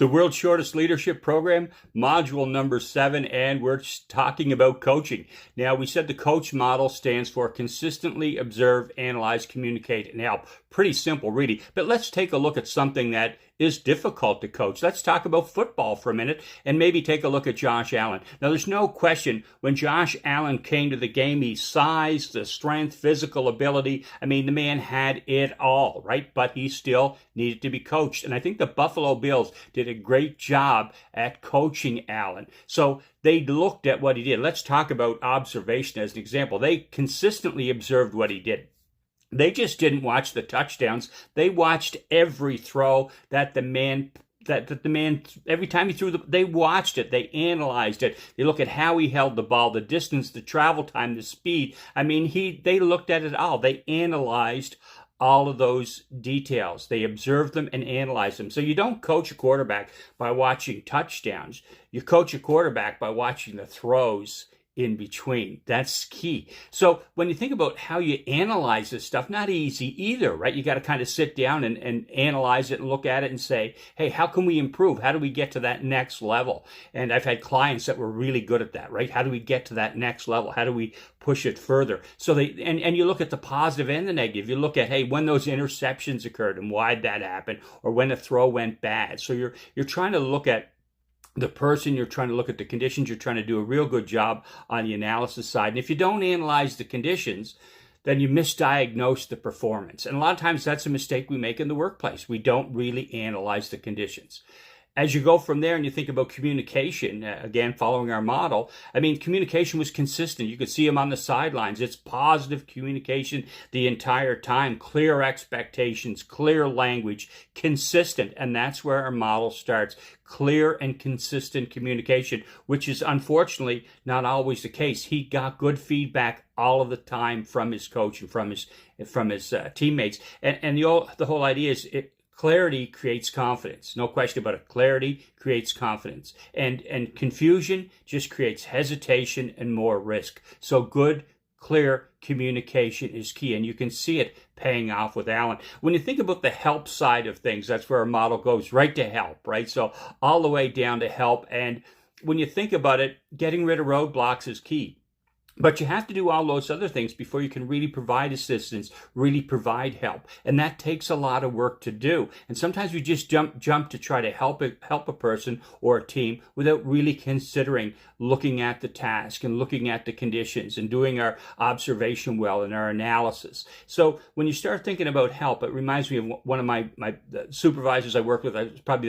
The world's shortest leadership program, module number 7, and we're talking about coaching. Now, we said the coach model stands for consistently observe, analyze, communicate, and help. Pretty simple, really. But let's take a look at something that is difficult to coach. Let's talk about football for a minute and maybe take a look at Josh Allen. Now, there's no question when Josh Allen came to the game, he size, the strength, physical ability. I mean, the man had it all, right? But he still needed to be coached. And I think the Buffalo Bills did a great job at coaching Allen. So they looked at what he did. Let's talk about observation as an example. They consistently observed what he did. They just didn't watch the touchdowns. They watched every throw that the man every time he threw they watched it. They analyzed it. They look at how he held the ball, the distance, the travel time, the speed. I mean, they looked at it all. They analyzed all of those details. They observed them and analyzed them. So you don't coach a quarterback by watching touchdowns. You coach a quarterback by watching the throws in between. That's key. So when you think about how you analyze this stuff, not easy either, right? You got to kind of sit down and analyze it and look at it and say, hey, how can we improve? How do we get to that next level? And I've had clients that were really good at that, right? How do we get to that next level? How do we push it further? So and you look at the positive and the negative. You look at, hey, when those interceptions occurred and why'd that happen, or when a throw went bad. So you're trying to look at the person, you're trying to look at the conditions, you're trying to do a real good job on the analysis side. And if you don't analyze the conditions, then you misdiagnose the performance. And a lot of times that's a mistake we make in the workplace. We don't really analyze the conditions. As you go from there and you think about communication, again, following our model, I mean, communication was consistent. You could see him on the sidelines. It's positive communication the entire time, clear expectations, clear language, consistent. And that's where our model starts. Clear and consistent communication, which is unfortunately not always the case. He got good feedback all of the time from his coach and from his teammates. And the whole idea is clarity creates confidence. No question about it. Clarity creates confidence. And confusion just creates hesitation and more risk. So good, clear communication is key. And you can see it paying off with Allen. When you think about the help side of things, that's where our model goes right to help, right? So all the way down to help. And when you think about it, getting rid of roadblocks is key. But you have to do all those other things before you can really provide assistance, really provide help. And that takes a lot of work to do. And sometimes we just jump to try to help a person or a team without really considering looking at the task and looking at the conditions and doing our observation well and our analysis. So when you start thinking about help, it reminds me of one of my supervisors I work with. Probably the